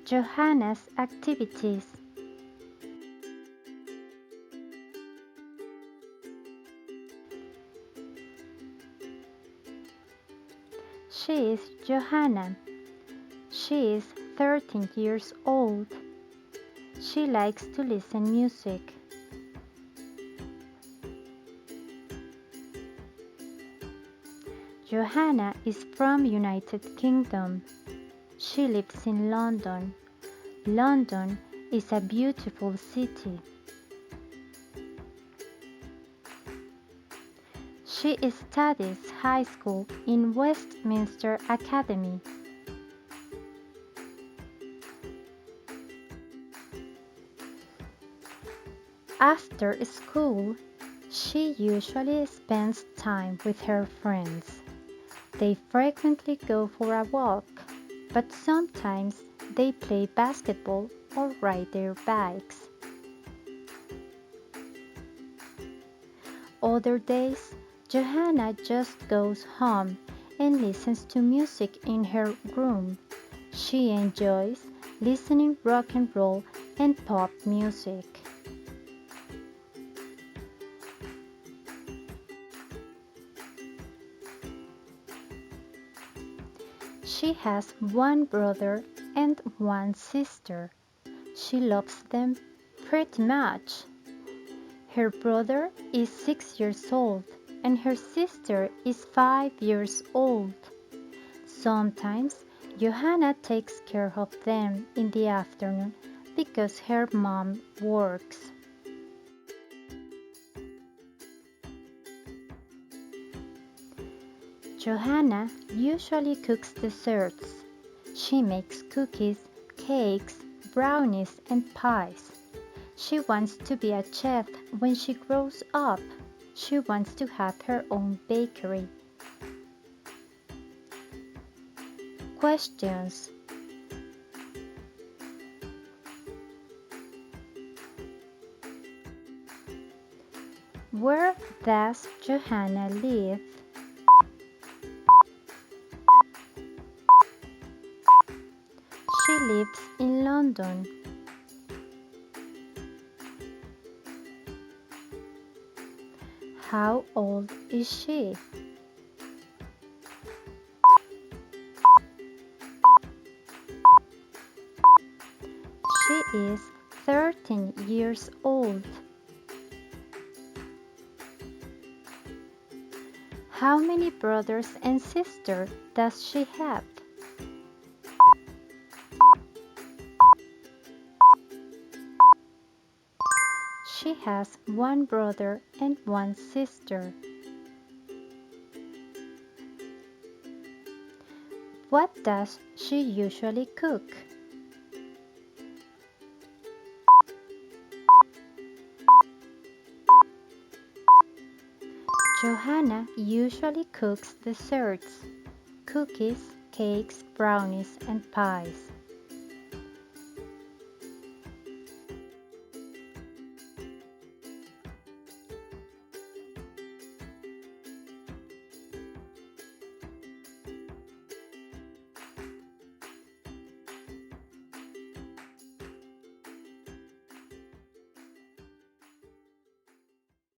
Johanna's activities. She is Johanna. She is 13 years old. She likes to listen music. Johanna is from United Kingdom. She lives in London. London is a beautiful city. She studies high school in Westminster Academy. After school, she usually spends time with her friends. They frequently go for a walk, but sometimes they play basketball or ride their bikes. Other days, Johanna just goes home and listens to music in her room. She enjoys listening rock and roll and pop music. She has one brother and one sister. She loves them pretty much. Her brother is 6 years old and her sister is 5 years old. Sometimes Johanna takes care of them in the afternoon because her mom works. Johanna usually cooks desserts. She makes cookies, cakes, brownies, and pies. She wants to be a chef when she grows up. She wants to have her own bakery. Questions. Where does Johanna live? She lives in London. How old is she? She is 13 years old. How many brothers and sisters does she have? She has one brother and one sister. What does she usually cook? Johanna usually cooks desserts, cookies, cakes, brownies, and pies.